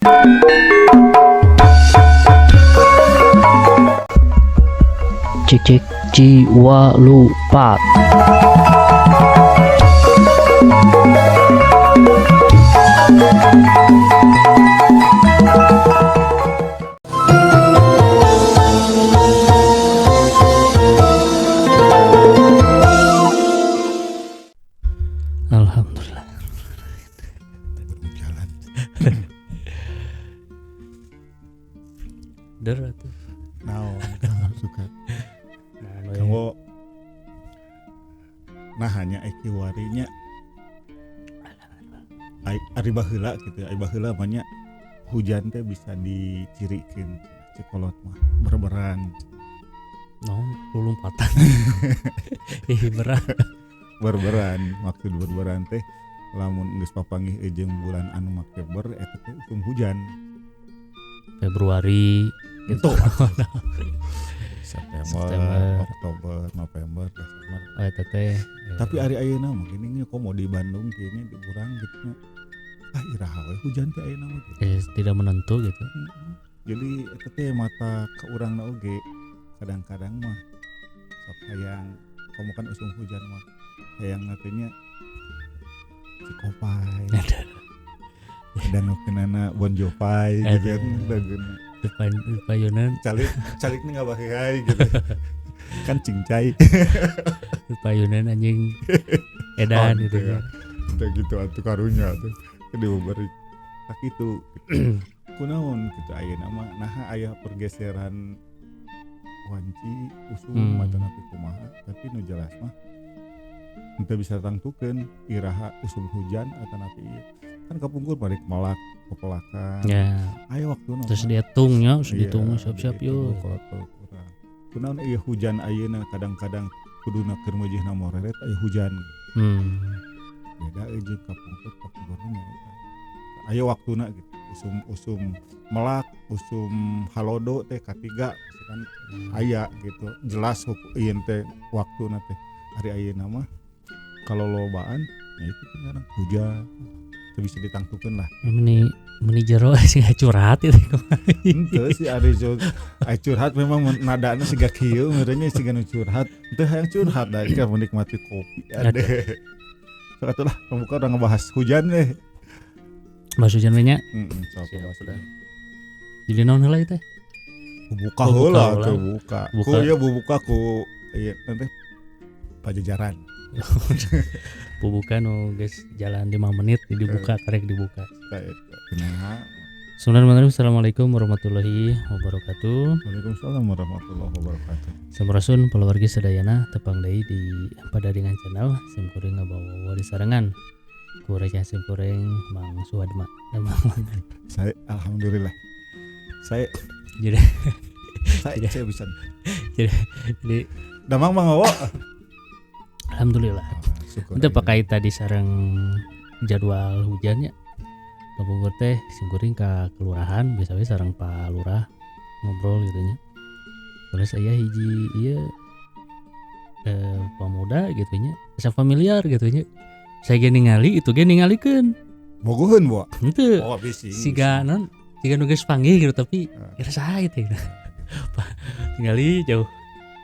Cek cek jiwa lupa. Alhamdulillah. Jalan. Der tuh. Kamu suka. Kamu nah hanya iki warinya ari baheula gitu. Ari baheula banyak hujan teh bisa dicirikeun cikolot mah berberan. Lompatan. Berat. Berberan maksud berberan teh lamun geus papanggih jeung bulan anu make ber eta teh usum hujan. Februari Itu September, Oktober, November, Desember. Eta teh. Tapi ari ayeuna mah gini komo di Bandung kini di urang gitu nya. Iraha we hujan teh ayeuna mah gitu. Tidak menentu gitu. Jadi eta teh mata ka urangna oge kadang-kadang mah sok hayang komo kan usum hujan mah hayang natenya Cikopai. Dan kenana Bon Jovi gitu kan lagunya. Payunan Calik nih ngabahai gitu. Kan cincai. Payunan anjing edan gitu ya. Udah gitu atuh karunya tuh. Kedua bari. Tak itu. Kunaon gitu ayeuna mah nah aya pergeseran wanci usum atau napi kumaha tapi nu jelas mah henteu bisa tangtukeun iraha usum hujan atau napi ieu. Kan kapungkur balik malak kepelakan. Ya. Ayo waktuna. Terus dietungnya, dihitung siap-siap yuk. Kunaon ieu hujan ayeuna kadang-kadang kuduna keur meujeuhna moreret aya hujan. Beda jeung kapungkurna. Ayo waktuna gitu. Usum melak, usum halodo teh katiga kan aya gitu. Jelas ieu teh waktuna teh. Ari ayeuna mah kalau lobaan ya itu kan hujan. Bisa ditangtukeun lah. Meni jero sih curhat itu. Henteu si ari curhat memang nadana siga kieu merenya siga nu curhat. Teu hayang curhat da keur menikmati kopi ade. Sok atuh lah pembuka udah ngebahas hujan deh. Bahas hujan we nya. Sok. Jadi naon heula teh? Buka heula tuh buka. Ku ieu bubuka ku ieu teh Pajajaran. Bubukan guys jalan 5 menit dibuka karek dibuka. Nah. Assalamualaikum warahmatullahi wabarakatuh. Waalaikumsalam warahmatullahi wabarakatuh. Samarasun paluargi sadayana tepang deui di Padaringan Channel simkuring ngabawa di sarengan. Kurecah simkuring Mang Suwadma. Saya alhamdulillah. Saya bisa. Jadi damang mangawa. Alhamdulillah. Itu pakai tadi sareng jadwal hujannya. Kapungkur teh simkuring ka kelurahan biasa we sareng Pak Lurah ngobrol gitu nya. Terus aya hiji ieu pemuda gitu nya, asa familiar gitu nya. Saya ge ningali itu ge ningalikeun. Bogoheun bo. Henteu. Oh bisi. Siga nu geus panggih gitu tapi kira saha teh. Ningali jauh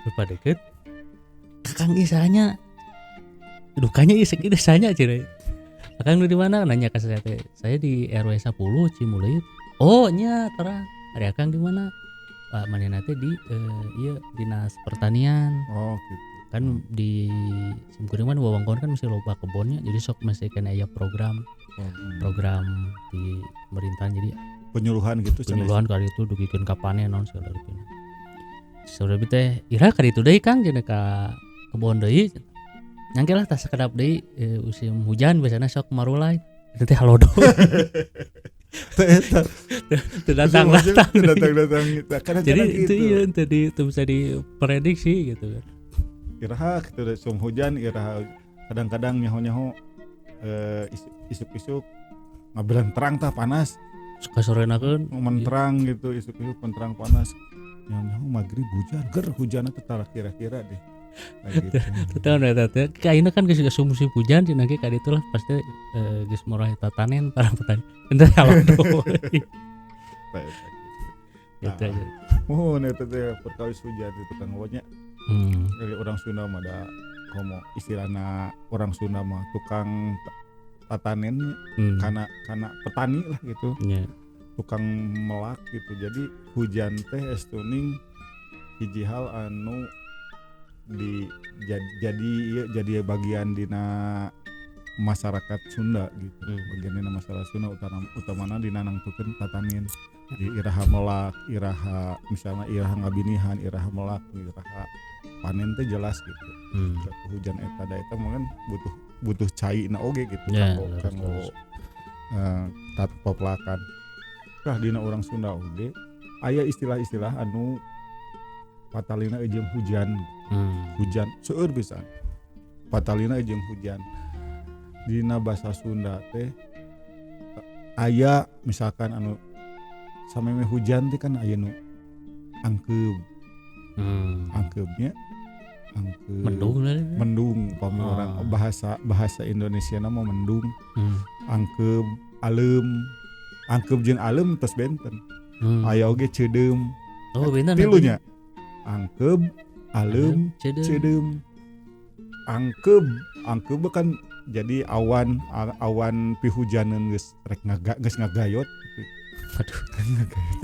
lupa deket. Kakang ieu sahanya dukanya isek itu sanya cina. Akang di mana nanya ke saya teh. Saya di RW 10 Cimulit. Oh nya terang. Ari akang di mana? Pak manehna teh di ieu Dinas Pertanian. Oh gitu. Kan di simkuring mah wewengkon kan masih loba kebonnya. Jadi sok masih kena aya program di pemerintahan jadi penyuluhan gitu. Penyuluhan kali itu dugikeun ka panen naon segala rupa. Saudara teh ira ka ditu deui Kang cenah ka kebon deui. Nyangke lah tas sekedap deui musim hujan biasanya sok marulai itu teh halodo. Datang. Jadi itu iya tadi itu bisa diprediksi gitu kan. Iraha gitu musim hujan iraha kadang-kadang nyaho-nyaho isuk-isuk ngabelan terang tah panas. Suka sorenakeun menterang gitu isuk-isuk penterang panas. Nyaho-nyaho magrib hujan ger hujanna teh tara kira-kira deh. Betul betul. Kayaknya kan geus musim hujan cenah ge ka ditu lah pasti geus mulai tatanen para petani. Ente halodo. Gitu aja. Mohon eta teh perkawis hujan itu kan pokoknya dari orang Sunda mah ada komo istilahna orang Sunda mah tukang tatanen karena petani lah gitu. Yeah. Tukang melak gitu. Jadi hujan teh estuning hiji hal anu jadi bagian dina masyarakat Sunda gitu. Bagian dina masyarakat Sunda utamana dina nangtukeun tatanen. Di iraha melak, iraha misalnya iraha ngabinihan, iraha melak, iraha panen teh jelas gitu. Hujan eta mah kan butuh cai na oge gitu kanggo tat poplakan. Tah dina orang Sunda oge aya istilah-istilah anu patalina jeung hujan. Hujan seueur pisan. Patalina jeung hujan. Dina basa Sunda teh aya misalkan anu sameme hujan teh kan aya nu angkeub. Angkeubnya mendung pami orang bahasa Indonesia nama mendung. Angkeub jeung alem tos benten. Aya oge cedeum. Oh bener tilunya. Angkeub, alem, cedeum. Angkeub kan jadi awan pihujaneun geus ngagayot. Aduh,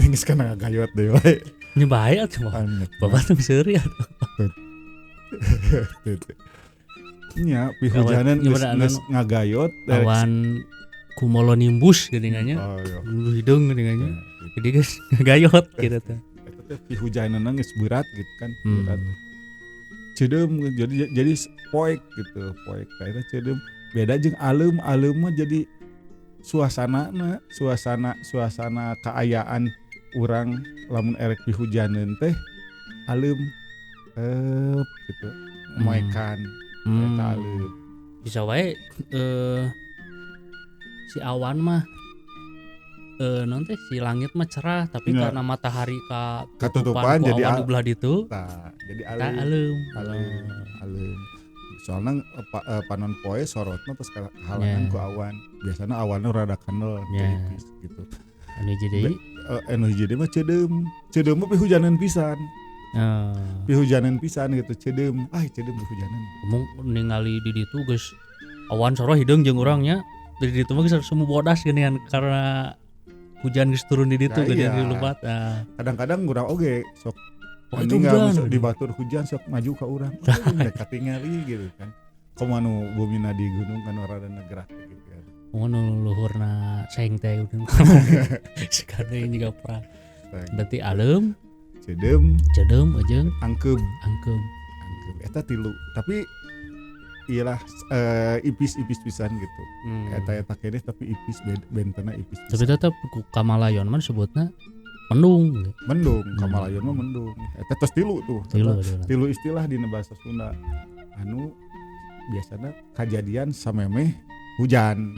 geus kana ngagayot deui we. Nya bahaya atuh mah. Bapak tuh seuri atuh. Nya pihujaneun geus ngagayot awan cumulonimbus geuningannya. Bulu hidung geuningannya. Jadi geus ngagayot gitu teh. Eta teh pihujaneunna geus berat gitu kan. Berat. Cedeum jadi poek gitu. Poek eta cedeum. Beda jeung alem mah jadi suasana kaayaan urang lamun erek pihujaneun teh alem gitu moekan eta alem bisa wae si awan mah non teh si langit mah cerah tapi ya. Karena matahari katutupan jadi awan di belah ditu jadi alem. Soalnya panon poe sorotna terus halangan ku awan. Biasanya awannya rada kandel tipis gitu. Anu jadi mah cedeum. Cedeum mah pihujaneun pisan. Pihujaneun pisan gitu cedeum. Cedeum pihujaneun. Mung ningali di ditu geus awan soroh hideung jeung urang nya. Di ditu mah geus semu bodas geuningan karena hujan geus turun di ditu geuningan di lupat. Kadang-kadang urang oge sok itu hujan di batur hujan sok maju ka urang dekat tingali gitu kan komo anu bumina di gunung kan rada gerak gitu kan nu luhurna saeng teh udah sekarang juga perang berarti alem cedeum jeung angkeub eta tilu tapi iyalah ipis pisan gitu eta kene tapi ipis bentena ipis pisan. Tapi tetep ku Kamalayon mah disebutna mendung Kamalayon mah mendung eta tos tilu istilah di bahasa Sunda anu biasana kajadian samemeh hujan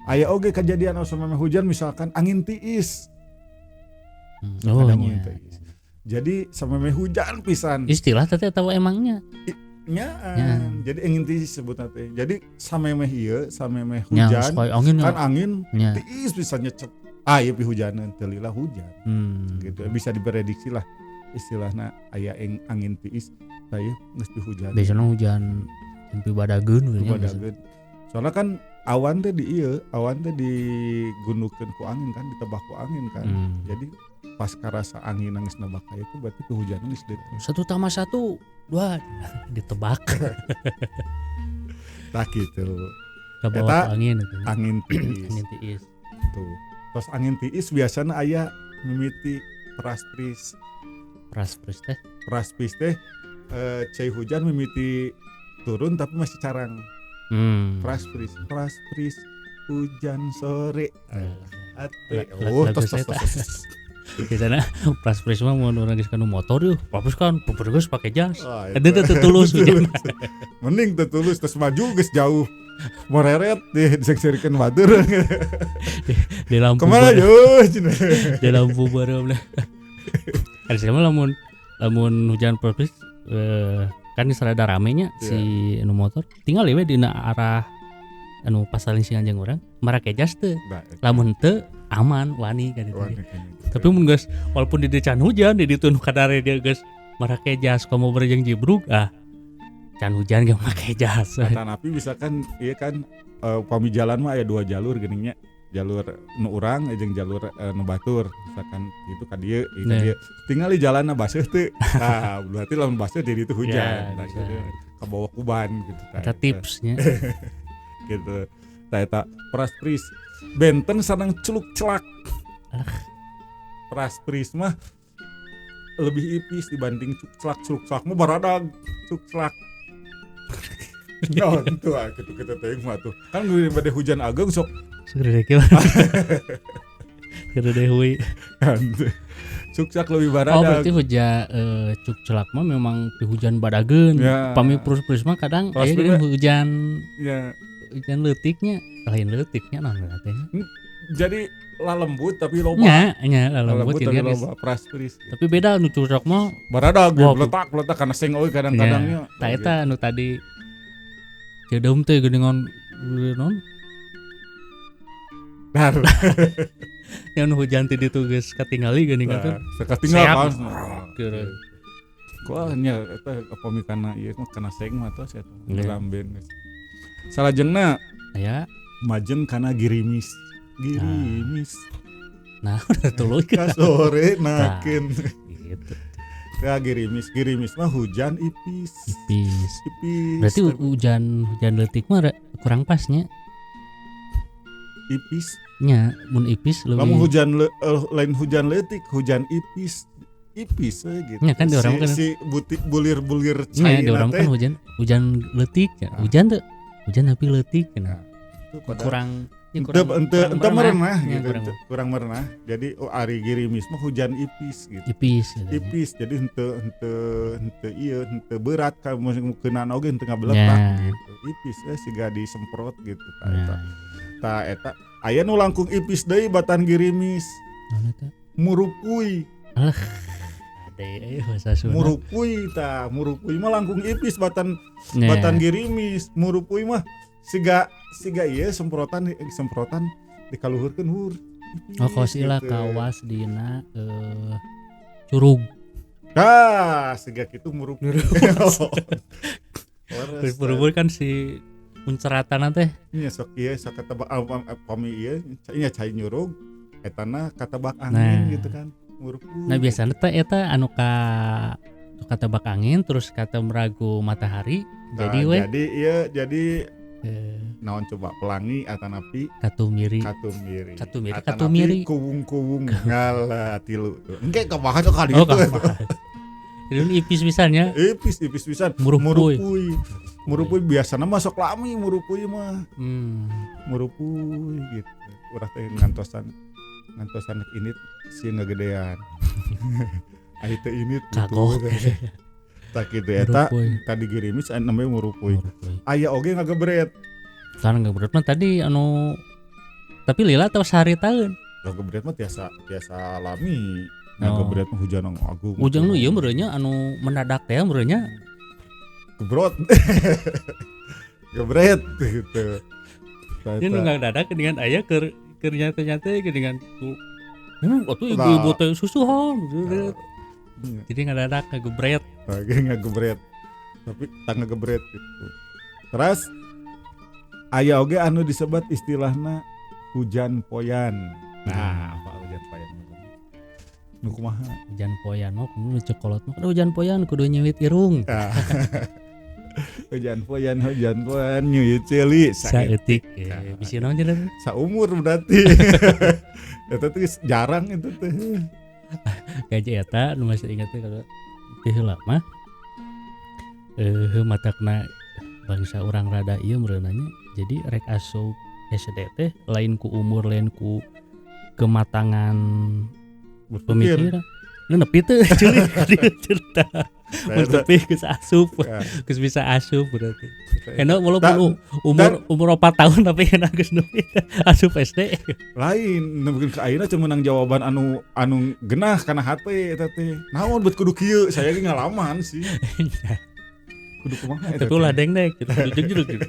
aya oge kajadian samemeh hujan misalkan angin tiis tiis jadi samemeh hujan pisan istilah teh tahu emangnya jadi angin tiis sebutna teh jadi samemeh ieu samemeh hujan kan angin tiis pisan nyecep ieu pihujaneun teu lila hujan gitu bisa diprediksi lah istilahna aya angin tiis tah geus pihujan biasana hujan empi badageun soalnya kan awan teh digundukeun ku angin kan ditebak ku angin kan jadi pas karasa angin geus nebak aya itu berarti pihujanan geus deukeut 1+1 2 ditebak tah kitu eta angin tiis tuh. Terus angin tiis biasanya aya mimiti praspris teh cai hujan mimiti turun tapi masih carang. Praspris hujan sore. Tos. Biasana praspris mah mun urang geus kana motor yeuh, praspris kan geus pake jas. Eta teh tulus hujan. Mending teu tulus terus maju geus jauh. Moreret disengserikeun batur di lampu kemana yo di lampu baru ada sama lamun hujan praspris kan serada ramenya si anu motor tinggal we dina arah anu pasaling singan jeung urang marake jas teu lamun teu aman wani kan itu. Wani kan itu. Tapi mun geus walaupun di can hujan di ditu nu kadare dia geus make jas komo berjeng jibruk can hujan ge make jas. Kata napi misalkan ieu kan pami jalan mah aya 2 jalur geuning nya. Jalur nu urang jeung jalur nu batur. Misalkan itu ka dieu, ieu ka dieu. Tinggal di jalanna baseuh teu. Nah, berarti lamun baseuh di ditu hujan. Nah, ka bawah kuban gitu. Eta tipsnya. Gitu. Tah eta praspris benten sareng celuk celak. Praspris mah lebih ipis dibanding celuk celak mah baradag celuk celak. Nah, itu gitu teuing mah tuh. Kan geus bade hujan ageung sok Segede kieu. Segede deui. Celuk celak lebih Oh baradag. berarti hujan cuk celak mah memang di hujan badageun. Ya. Pami prus mah kadang aya geuning hujan Ya. hujan leutiknya lain leutiknya naon teh. Jadi lalembut tapi loba. Nya lembut tapi ini loba praspris. Gitu. tapi beda nu curok mah Baradag Wah, letak karena seng euy kadang-kadangnya. tah eta nu tadi cedeum teh geuningan non Dar. yang nu hujan teh ditu geus katingali geuningan teh. Sekatinggal kan. Keureun. Kuah nya eta pamikana ieu mah kana seng mah tos eta. Iya. Lamben geus. Salajengna Aya majeng kana girimis. Girimis. nah udah tuluy Ka sore nakeun. gitu. Ya girimis mah hujan ipis. Tipis. Ipis. Berarti hujan leutik mah kurang pasnya. ipis. Nya mun ipis lebih. Lamun hujan lain hujan leutik, hujan ipis. Ipis gitu. Ya kan di orang kan. Si bulir-bulir Nya cair di orang kan hujan leutik ya. Hujan tuh. Hujan tapi leutik kan. Kurang ente merenah Ya, gitu. Kurang merenah. Jadi ari girimis mah hujan ipis gitu. Ipis katanya. Ipis jadi henteu berat ka meukeunana oge henteu ngabeletak Ya. gitu. Ipis siga disemprot gitu Nah, tah eta aya nu langkung ipis deui batan girimis mana teh? murupuy Ade bahasa Sunda. murupuy mah langkung ipis batan Ya. batan girimis murupuy mah siga ieu semprotan dikaluhurkeun hur ipis, Oh kawas ilah gitu. kawas dina curug. Siga kitu murupuy Berubur kan si munceratan teh. nya sok ieu sok katebak pami ieu nya cai nyurug etana katebak angin Nah. gitu kan murupuy. Nah biasanya teh eta anu kata bak angin terus kata meragu matahari jadi we jadi naon coba pelangi atanapi katumiri katumiri katumiri kuwung ngalah tilu engke kabahas kali oh itu kapan ini ipis misalnya ipis pisan murupuy murupuy biasana masuk lami murupuy mah murupuy gitu urang teh ngantosan ini sieun ngagedean ai teh ini kagok tak kitu eta tadi girimis namanya murupuy aya oge ngagebret kan ngagebret mah tadi anu tapi lila atau sehari tahun ngagebret mah tiasa alami ngagebret mah hujan agung hujan nu ieu meureunnya anu mendadak teh meureunnya gebrot gebret gitu ini nu ngadadak dengan aya keur nyata-nyata dengan waktu ibu teh susuhan jadi ngadadak ngagebret lagi ngagebret tapi tak ngagebret gitu terus aya oge anu disebut istilahna hujan poyan nah apa hujan poyan nu kumaha hujan poyan mah kudu cokolot mah hujan poyan kudu nyewit irung hujan poyan nyeuit ceuli saeutik bisi naon cenah saumur berarti eta teh jarang itu teh gaji eta nu masih ingat teh kalau teh heula mah matakna bangsa urang rada ieu meureunanya jadi rek asup SD teh lain ku umur lain ku kematangan pemikiran nepi teh cerita tapi geus asup geus bisa asup berarti eno walaupun umur 4 tahun tapi enak geus nepi asup SD lain mungkin ka ayeuna cuma menang jawaban anu genah kana hate eta teh naon bet kudu kieu saya ge ngalaman sih kudu kumaha eta tapi ulah deng dek kudu jeung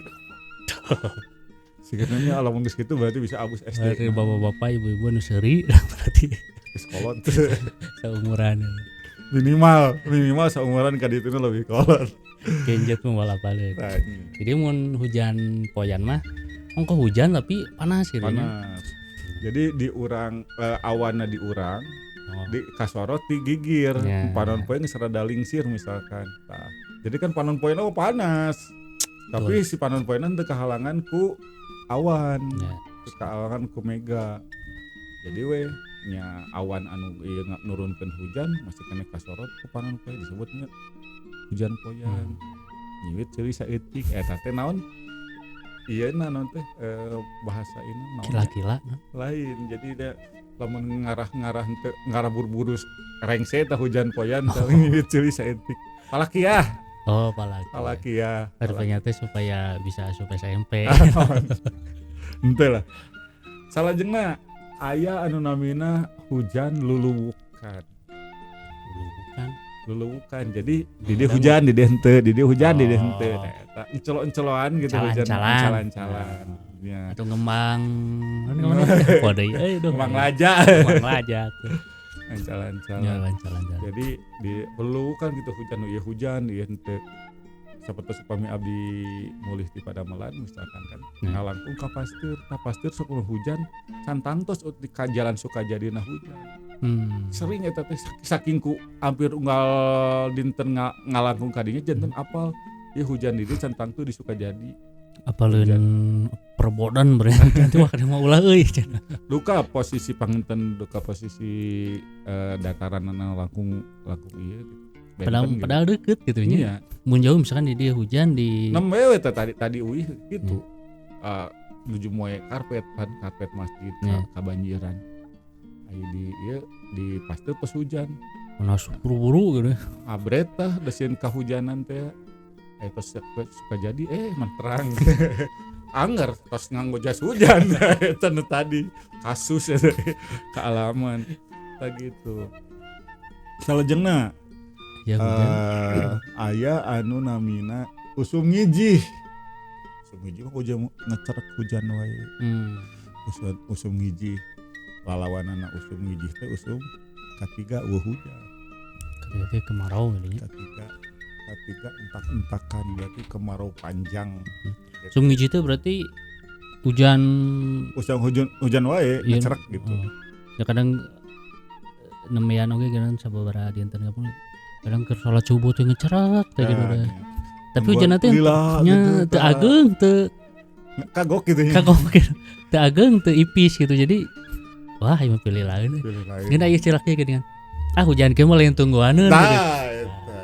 Sebenarnya alamun geus kitu berarti bisa abus SD. Dari bapak-bapak ibu-ibu nu seuri berarti Geus kolot. seumuran Minimal seumuran ka ditu lebih kolot. genjet mah balapan. Nah, Jadi mun hujan poyan mah ongko hujan tapi panas gitu nya. panas. Jadi diurang awanna diurang, Oh. di kasorot digigir. Ya. Panon poe geus rada lingsir misalkan. Tah. Jadi kan panon poena panas. Tapi si panon poena teu kahalangan ku awan. Ya. Teu kahalangan ku mega. Jadi we nya awan anu ieu nurunkeun hujan masih kena kasorot ku panon poe disebutnya hujan poyan. Nyiwit ceuli saeutik eta teh naon? Iya naon teh bahasa ini naon? Kila-kila. Lain. Jadi dia lamun ngarah ngarah buru-buru rengse tah hujan poyan tah nyiwit ceuli saeutik. Palakiah. Oh, palaki. Palakiah. Rupanya teh supaya bisa supaya SMP. Henteu lah. Salajengna aya anu namina hujan luluwukan. Bukan. Luluwukan. Jadi di dieu hujan di dieu henteu, di dieu hujan di dieu Oh. henteu. Eta encelo-enceloan gitu hujan Calan-calan. calan-calan. Ya. Atau ngembang. Kode euy dong. Mang laja. Mang laja tuh. Calan-calan. Jalan-jalan. Jadi di luluwukan gitu hujan ieu hujan ieu henteu. Sapertos upami abdi mulih di Padamelan misalkan kan ngalangkung ka pasteur sok hujan santangtos di ka jalan Sukajadina hujan. Sering eta teh saking ku hampir unggal dinten ngalangkung ka dinya janten apal ieu hujan di dieu santangtu di Sukajadi. Apaleun perbodan berarti nanti wah kada mau ulah euy cenah. Duka posisi panginten duka posisi dataran langkung ieu gitu. Padahal deket gitu nya. Iya. Mun jauh misalkan di dia hujan di Nembe teh tadi uih gitu. Nuju moe karpet masjid kabanjiran. Aya di ieu di pasteur pas hujan. panas buru-buru gitu. Abret tah desieun kahujanan teh. Tos suka jadi menterang. Angger tos nganggo jas hujan eta nu tadi kasus kealaman tah gitu. Salajengna Ya hujan. aya anu namina usum ngijih. Usum ngijih mah hujan ngecerek hujan wae. Usum ngijih. Lalawanana usum ngijih teh usum katiga eueuh hujan. Kata kemarau ini. Katiga entak-entakan berarti kemarau panjang. Usum ngijih teh berarti hujan Hujan wae ngecerek gitu. Ya kadang nemean oge kan sababaraha dinten kapung. Kadang keur salat subuh teh ngecerak teh gitu dah. Tapi hujan teh nya teu ageng teu kagok gitu ya. kagok teu ageng teu ipis gitu. Jadi wah ieu pilih lain. Ngeun aya ceraknya geuningan. Hujan kieu mah lain tungguaneun gitu. Eta.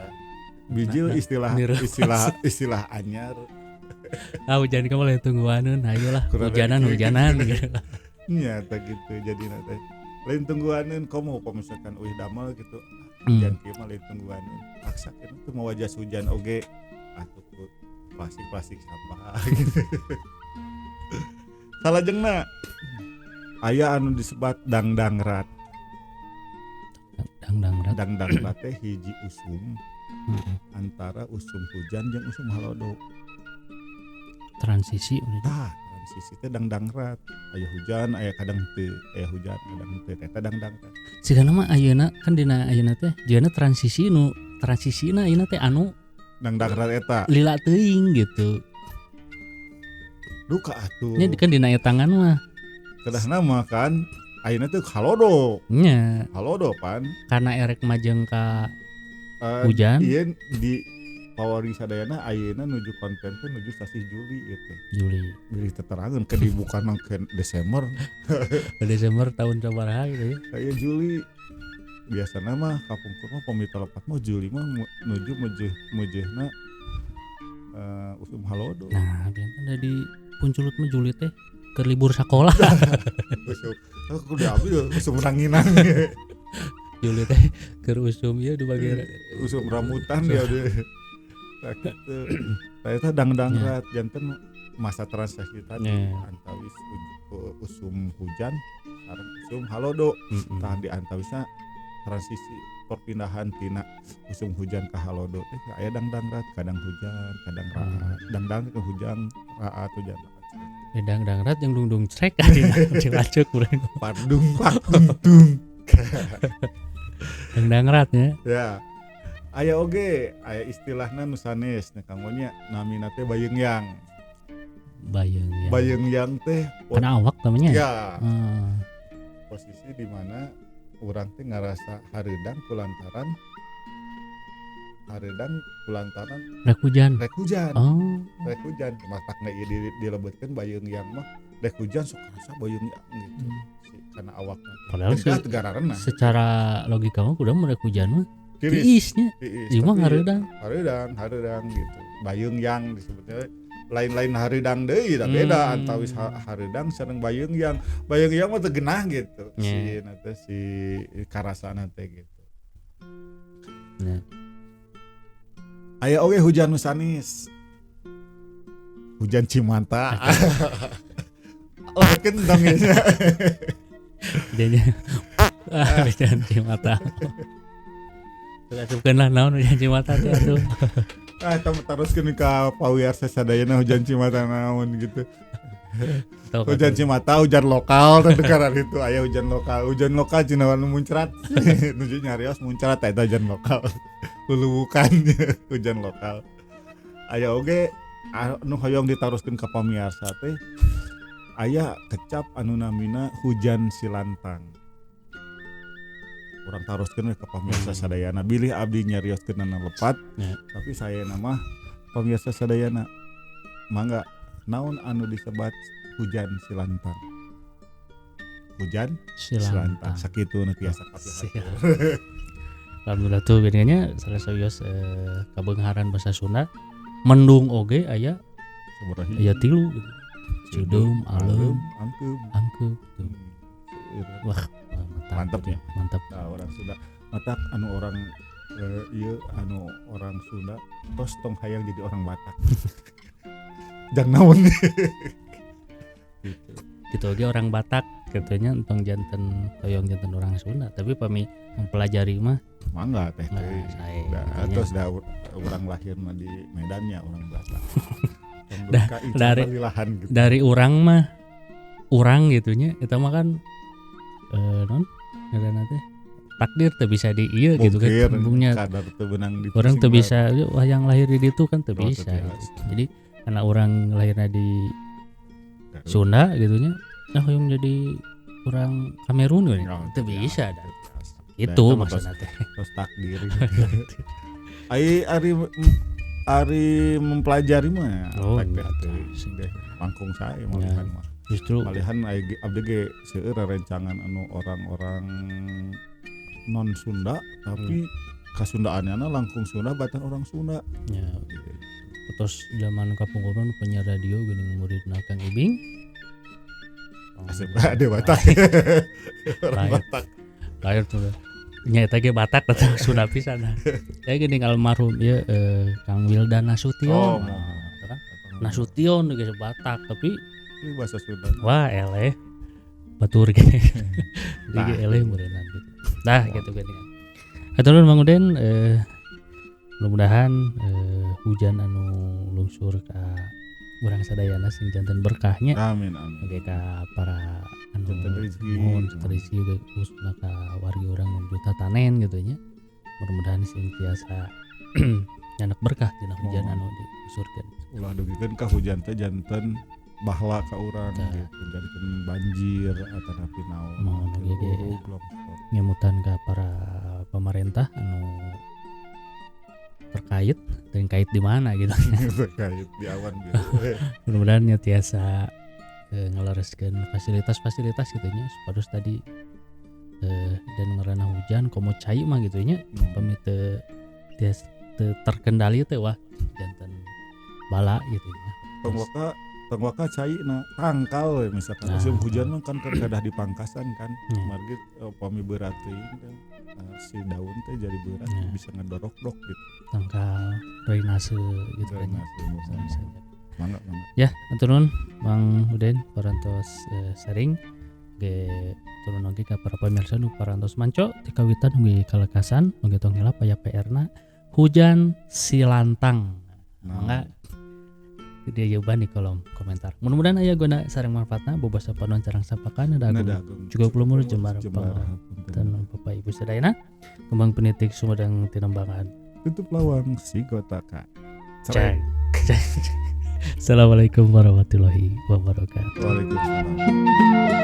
Bijil istilah anyar. Hujan kieu mah lain tungguaneun. Ayolah hujanan gitu. Nya teh gitu jadina teh. Lain tungguaneun komo misalkan uih damel gitu. Hujan kieu mah lain tungguaneun. Paksakeun teh mau wajas hujan oge atuh plastik sampah gitu. Salajengna aya anu disebat dangdangrat. Dangdangrat teh hiji usum antara usum hujan jeung usum halodo. Transisi Transisi teh dangdangrat. Aya hujan, aya kadang teu, aya hujan, kadang teu eta dangdangrat. Sigana mah ayeuna kan dina ayeuna teh jeuna transisina ayeuna teh anu Dangdangrat eta lila teuing gitu. duka atuh. Nya kan dina aya tangan mah. Kedahna mah kan ayeuna teh halodo. Nya Halodo pan. karena erek majeng ka hujan. Ieu di Pawari Sadayana ayeuna nuju konten teh nuju stasi Juli ieu teh. Juli. Bilih teterangeun ke dibuka nang ke Desember. Desember tahun sabaraha gitu ya. Aya Juli. Biasana mah kapungkur mah pamita lepat mah Juli mah nuju mujehna usum halodo. Nah, biasanya dari punculut mah Juli teh keur libur sakolah. Usum. Aku udah ambil usum ranginang. Juli teh keur usum ieu di bagian Usum rambutan dia deh. Eta dangdangrat janten masa transisi tadi antawis usum hujan sareng usum halodo. Tah di antawisna transisi perpindahan tina usum hujan ka halodo teh aya dangdangrat kadang hujan kadang raat. Dangdang ke hujan raat hujan. Dangrat yang dung crek dilacuk urang. Padung pak tung. Dangrat nya. Ya. Aya oge, aya istilahna nu sanes nya Kang Onya namina teh bayeungyang. Bayeungyang. Bayeungyang teh Kana awak namanya. Ya. Posisi di mana urang teh ngarasa hareudang kulantaran rek hujan. Oh. Rek hujan matakna ieu dilebetkeun bayeungyang mah rek hujan sok rasa bayeungyang gitu. Karena awakna. Padahal tegararena. Secara logika mah kudu rek hujan mah tiisnya. Ieu mah hareudang gitu. Bayeungyang disebutnya lain-lain hareudang deui da beda antawis hareudang sareng bayeungyang. Bayeungyang mah teu geunah gitu. Si karasana teh gitu. Nah. Aya oge hujan nu sanis. Hujan Cimanta. Lakeun dong nya. Denya. Hujan Cimanta. Teruskeun lah naon hujan Cimanta teh atuh. Teruskeun ka pawiarsa sadayana hujan Cimanta naon gitu. Hujan Cimata, hujan lokal teh karena itu aya hujan lokal cenah nu muncrat. Nuju nyarios muncrat eta hujan lokal. Lulubukan hujan lokal. Aya oge anu hoyong ditaruskeun ka pamiarsa teh aya kecap anu namina hujan silantang. Urang taroskeun ka pamiarsa sadayana bilih abdi nyarioskeunna lepat. Tapi saya nama pamiarsa sadayana mangga naon anu disebat hujan silantang. Hujan silantang sakitu nu tiasa kapihartieun. Alhamdulillah tuh bedanya salah sawios kabeungharan basa Sunda mendung oge aya sabaraha aya 3 gitu. Cudum, alem, angkeup. Wah, mantap ya. Mantap. Nah, orang Sunda matak anu orang anu orang Sunda tos tong hayang jadi orang Batak. Jang naon. Gitu oge orang Batak katanya entong janten hoyong janten orang Sunda, tapi pami mempelajari mah mangga teh terus da urang lahir mah di Medannya orang Batak. Dari urang mah urang gitunya eta mah kan non ngaranna teh takdir teu bisa di ieu gitu kan bumbunya kadar teu beunang di urang teu bisa yang lahir di ditu kan teu bisa gitu. Jadi karena urang lahirna di Sunda gitunya nah hoyong jadi urang Kamerun we teu bisa dah. Itu maksudna teh tos takdir. Ari mempelajari mah deh langkung sae malihan mah. Justru malihan abdi ge seueur rencangan anu orang-orang non Sunda tapi kasundaanana langkung Sunda batan orang Sunda. Ya. Terus zaman kapungkurun penyiar radio geuning muridna Kang Ibing. Asep ade Batak. Orang Batak. Lahir tuh nyaeta ge Batak datang Sunda pisan. Saya geuning almarhum ieu Kang Wildan Nasution. Kan Nasution geus Batak tapi bahasa Sunda. Wah, eleh. Batur ge. Jadi eleh meureunna gitu. Nah, gitu geuning. Hatur nuhun Mang Uden mudah-mudahan hujan anu lungsur ka urang sadayana sing janten berkahnya. Amin. Oge ka para anu janten rezeki ge khususna ka wargi urang nu juta tanen gitu nya. Mudah-mudahan sing tiasa nyanak berkah dina hujan anu diusurkeun. Ulah dugikeun ka hujan teh janten bahwa ka urang gitu janten banjir atanapi naon oge ngemutan ka para pemerintah anu terkait dan kait di mana gitu. Terkait di awan gitu. Mudah-mudahan nya tiasa ngelereskeun fasilitas-fasilitas gitu nya supados tadi dan ngarana hujan komo cai mah gitu nya pami teu terkendali teh wah janten bala gitu nya. Tengwaka caina tangkal we misalkan musim hujan mah kan kadah di pangkasan kan. Margi pami berat teuing kan. Si daun teh jadi berat bisa ngedorok-dok gitu. Tangkal drainase gitu kan. Mangga. Ya, atur nuhun Mang Uden parantos sharing ge turun oge ka para pamirsa nu parantos manco ti kawitan ge kalekasan oge tong heula aya PR-na hujan silantang. Mangga dia jawaban di kolom komentar. Mudah-mudahan aya guna sareng manfaatna bobosa panon carang sampakan ada juga pelumur jembar pangapunten Bapak Ibu sadayana kembang penitik Sumedang Tinambangan tutup lawang si gotaka. Cek. Assalamualaikum warahmatullahi wabarakatuh. Waalaikumsalam.